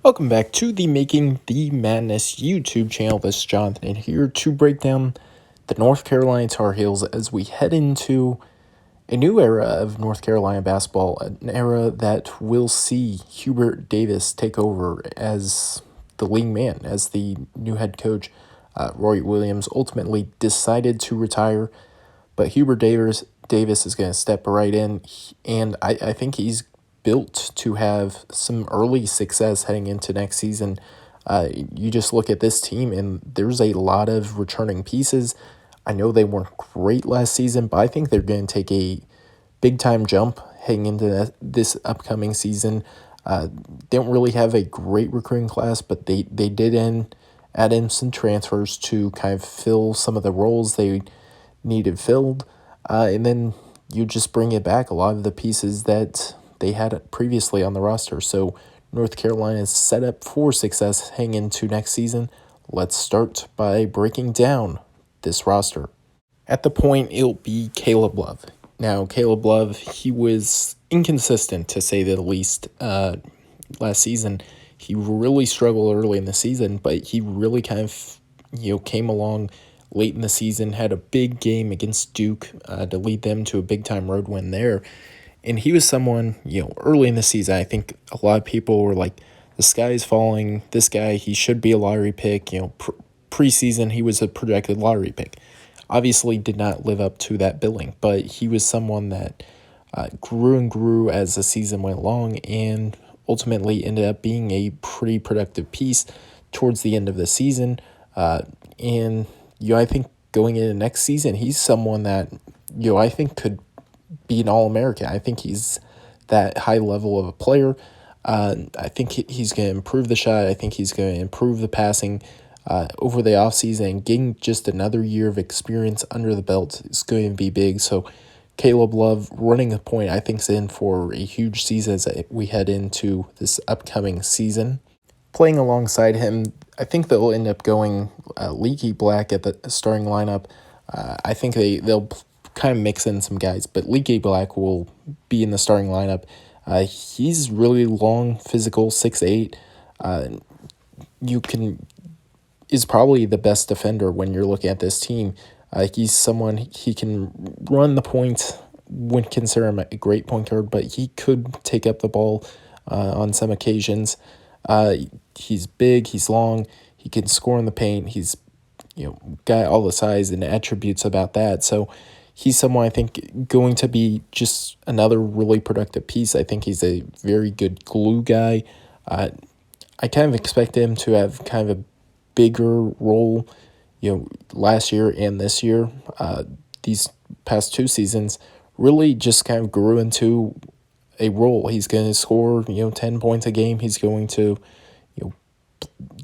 Welcome back to the Making the Madness YouTube channel. This is Jonathan and here to break down the North Carolina Tar Heels as we head into a new era of North Carolina basketball, an era that will see Hubert Davis take over as the lead man, as the new head coach. Roy Williams ultimately decided to retire, but Hubert Davis is going to step right in, and I think he's built to have some early success heading into next season. You just look at this team, and there's a lot of returning pieces. I know they weren't great last season, but I think they're going to take a big-time jump heading into this upcoming season. Don't really have a great recruiting class, but they did add in some transfers to kind of fill some of the roles they needed filled. And then you just bring it back, a lot of the pieces that they had previously on the roster. So North Carolina is set up for success heading into next season. Let's start by breaking down this roster. At the point, it'll be Caleb Love. Now, Caleb Love, he was inconsistent, to say the least, last season. He really struggled early in the season, but he really kind of, came along late in the season, had a big game against Duke to lead them to a big-time road win there. And he was someone, early in the season, I think a lot of people were like, the sky is falling. This guy, he should be a lottery pick. Preseason, he was a projected lottery pick. Obviously did not live up to that billing, but he was someone that grew and grew as the season went along and ultimately ended up being a pretty productive piece towards the end of the season. And I think going into next season, he's someone that, I think could be an All-American. I think he's that high level of a player. I think he's going to improve the shot. I think he's going to improve the passing over the offseason, and getting just another year of experience under the belt is going to be big. So Caleb Love running the point, I think, is in for a huge season as we head into this upcoming season. Playing alongside him, I think they'll end up going Leaky Black at the starting lineup. I think they'll kind of mix in some guys, but Leaky Black will be in the starting lineup. He's really long, physical, 6'8". Is probably the best defender when you're looking at this team. He's someone, he can run the point, wouldn't consider him a great point guard, but he could take up the ball on some occasions. He's big, he's long, he can score in the paint, he's got all the size and attributes about that. So he's someone I think going to be just another really productive piece. I think he's a very good glue guy. I kind of expect him to have kind of a bigger role, last year and this year. These past two seasons really just kind of grew into a role. He's going to score, 10 points a game. He's going to,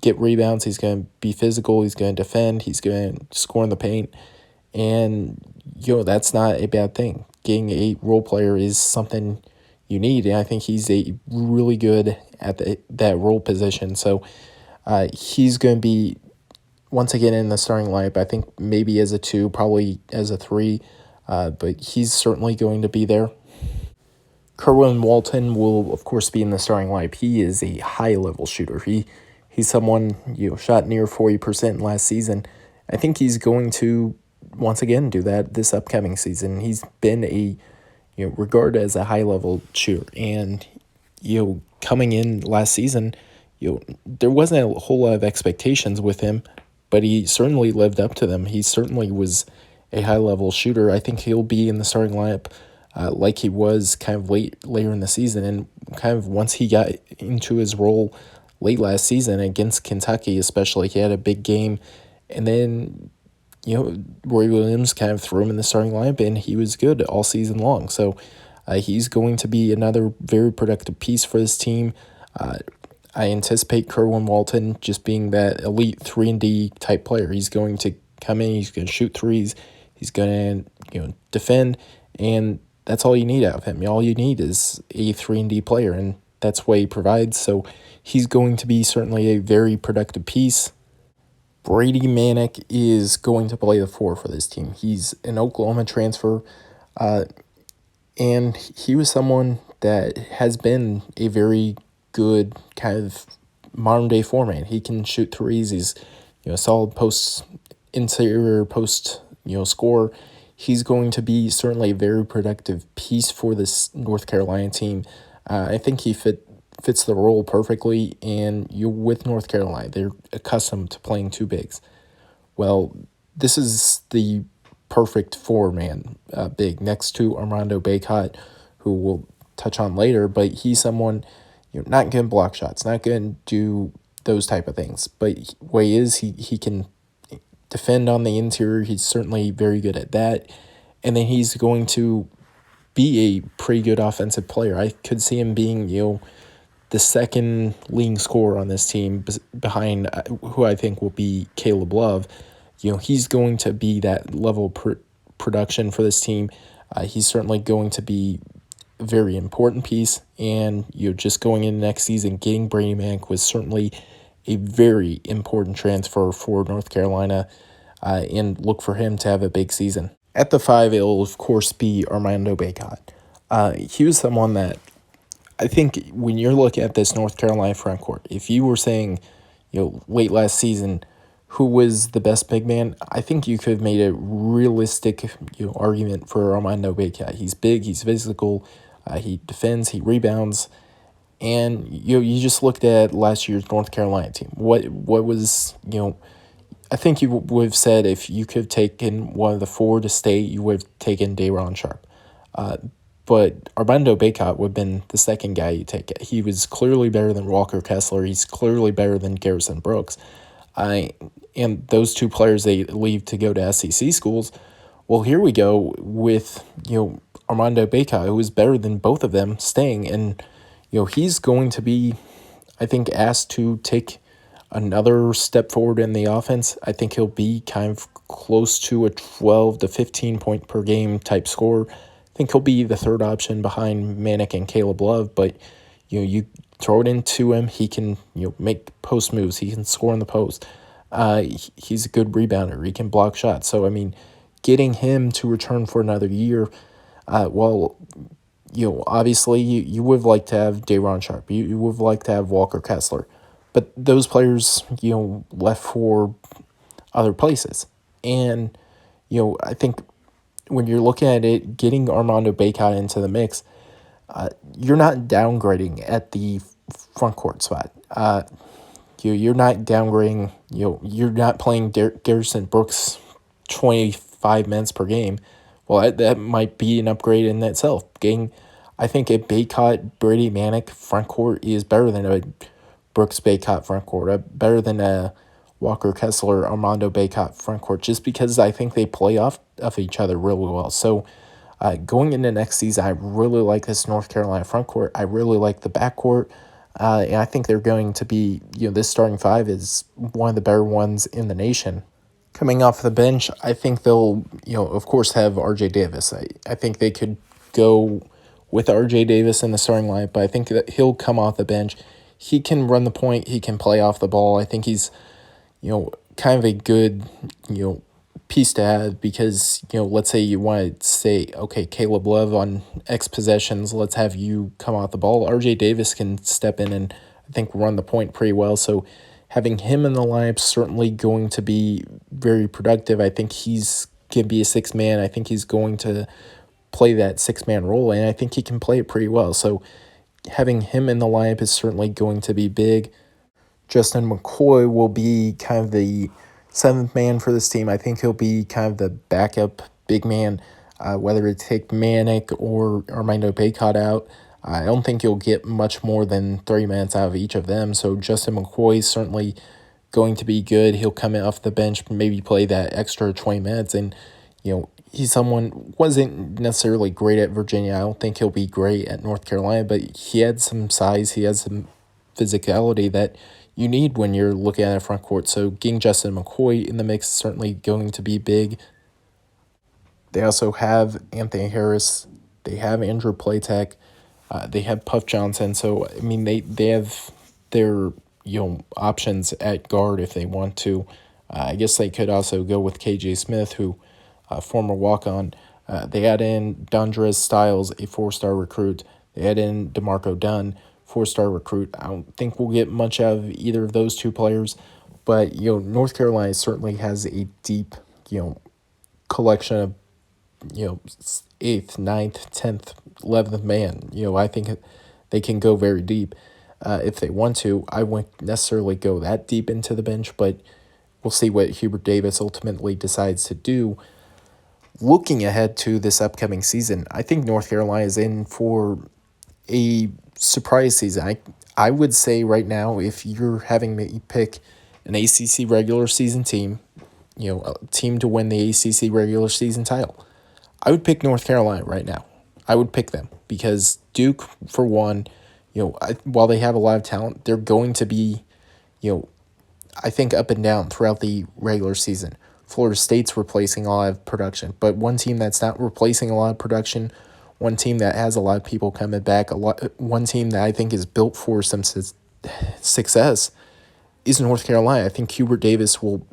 get rebounds. He's going to be physical. He's going to defend. He's going to score in the paint. And, that's not a bad thing. Getting a role player is something you need, and I think he's a really good at that role position. So he's going to be, once again, in the starting lineup. I think maybe as a 2, probably as a 3, but he's certainly going to be there. Kirwan Walton will, of course, be in the starting lineup. He is a high-level shooter. He's someone, shot near 40% last season. I think he's going to, once again, do that this upcoming season. He's been regarded as a high-level shooter. And, coming in last season, there wasn't a whole lot of expectations with him, but he certainly lived up to them. He certainly was a high-level shooter. I think he'll be in the starting lineup like he was kind of later in the season, and kind of once he got into his role late last season against Kentucky especially, he had a big game, and then, Roy Williams kind of threw him in the starting lineup, and he was good all season long. So he's going to be another very productive piece for this team. I anticipate Kirwan Walton just being that elite 3-and-D type player. He's going to come in, he's going to shoot threes, he's going to, defend, and that's all you need out of him. All you need is a 3-and-D player, and that's what he provides. So he's going to be certainly a very productive piece. Brady Manick is going to play the 4 for this team. He's an Oklahoma transfer, and he was someone that has been a very good kind of modern day four-man. He can shoot threes. He's, solid interior post, scorer. He's going to be certainly a very productive piece for this North Carolina team. I think he fits the role perfectly, and you're with North Carolina. They're accustomed to playing two bigs. Well, this is the perfect four-man big next to Armando Bacot, who we'll touch on later, but he's someone, not going to block shots, not going to do those type of things. But what he is, he can defend on the interior. He's certainly very good at that. And then he's going to be a pretty good offensive player. I could see him being, the second leading scorer on this team behind who I think will be Caleb Love. He's going to be that level of production for this team. He's certainly going to be a very important piece. And, just going into next season, getting Brady Manek was certainly a very important transfer for North Carolina, and look for him to have a big season. At the 5, it'll, of course, be Armando Bacot. He was someone that I think when you're looking at this North Carolina front court, if you were saying, late last season, who was the best big man, I think you could have made a realistic, argument for Armando Bacot. He's big, he's physical, he defends, he rebounds, and you just looked at last year's North Carolina team. What was, I think you would have said if you could have taken one of the four to state, you would have taken Day'Ron Sharpe. But Armando Bacot would have been the second guy you take. He was clearly better than Walker Kessler. He's clearly better than Garrison Brooks. And those two players, they leave to go to SEC schools. Well, here we go with, Armando Bacot, who is better than both of them, staying. And, he's going to be, I think, asked to take another step forward in the offense. I think he'll be kind of close to a 12 to 15 point per game type scorer. I think he'll be the third option behind Manek and Caleb Love, but you throw it into him, he can make post moves, he can score in the post. He's a good rebounder, he can block shots. So getting him to return for another year, obviously you would have liked to have Day'Ron Sharpe, you would have liked to have Walker Kessler, but those players left for other places. And I think when you're looking at it, getting Armando Bacot into the mix, you're not downgrading at the front court spot. You're not downgrading. You're not playing Garrison Brooks 25 minutes per game. Well, that might be an upgrade in itself. I think a Bacot Brady Manek front court is better than a Brooks Bacot front court. Better than a Walker Kessler, Armando Bacot front court, just because I think they play off of each other really well. So going into next season, I really like this North Carolina front court. I really like the back court. And I think they're going to be, this starting 5 is one of the better ones in the nation. Coming off the bench, I think they'll, of course, have R.J. Davis. I think they could go with R.J. Davis in the starting lineup, but I think that he'll come off the bench. He can run the point. He can play off the ball. I think he's kind of a good, piece to have because, let's say you want to say, okay, Caleb Love on X possessions, let's have you come off the ball. RJ Davis can step in and I think run the point pretty well. So having him in the lineup certainly going to be very productive. I think he's can be a 6-man. I think he's going to play that 6-man role, and I think he can play it pretty well. So having him in the lineup is certainly going to be big. Justin Mccoy will be kind of the 7th man for this team. I think he'll be kind of the backup big man, whether it take Manek or Armando Bacot out. I don't think you'll get much more than 30 minutes out of each of them. So Justin McCoy is certainly going to be good. He'll come in off the bench, maybe play that extra 20 minutes. And, he's someone wasn't necessarily great at Virginia. I don't think he'll be great at North Carolina, but he had some size. He has some physicality that you need when you're looking at a front court. So getting Justin McCoy in the mix is certainly going to be big. They also have Anthony Harris. They have Andrew Platek. They have Puff Johnson. So, they have their, options at guard if they want to. I guess they could also go with KJ Smith, who former walk-on. They add in Dondres Styles, a 4-star recruit. They add in DeMarco Dunn, 4-star recruit. I don't think we'll get much out of either of those two players, but North Carolina certainly has a deep collection of eighth, ninth, 10th, 11th man. I think they can go very deep if they want to. I wouldn't necessarily go that deep into the bench, but we'll see what Hubert Davis ultimately decides to do. Looking ahead to this upcoming season, I think North Carolina is in for a surprise season. I would say right now, if you're having me pick an ACC regular season team, a team to win the ACC regular season title, I would pick North Carolina right now. I would pick them because Duke, for one, while they have a lot of talent, they're going to be, I think, up and down throughout the regular season. Florida State's replacing a lot of production, but one team that's not replacing a lot of production, one team that has a lot of people coming back, one team that I think is built for some success is North Carolina. I think Hubert Davis will,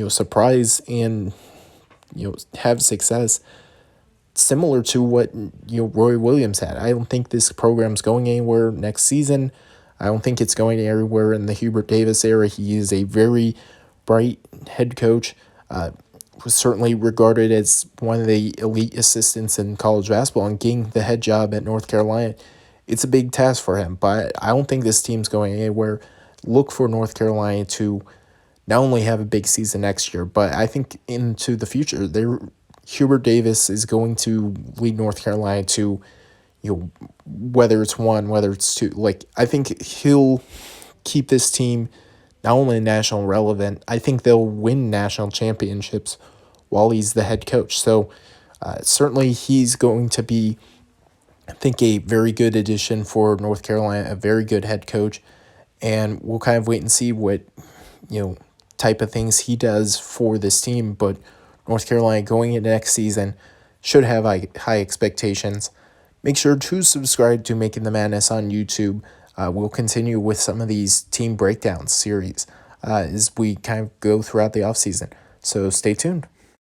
surprise and, have success similar to what Roy Williams had. I don't think this program's going anywhere next season. I don't think it's going anywhere in the Hubert Davis era. He is a very bright head coach. Was certainly regarded as one of the elite assistants in college basketball, and getting the head job at North Carolina, it's a big task for him. But I don't think this team's going anywhere. Look for North Carolina to not only have a big season next year, but I think into the future, Hubert Davis is going to lead North Carolina to, whether it's one, whether it's two. I think he'll keep this team not only national relevant, I think they'll win national championships while he's the head coach. So certainly he's going to be, I think, a very good addition for North Carolina, a very good head coach. And we'll kind of wait and see what, type of things he does for this team. But North Carolina going into next season should have high expectations. Make sure to subscribe to Making the Madness on YouTube. We'll continue with some of these team breakdown series as we kind of go throughout the offseason. So stay tuned.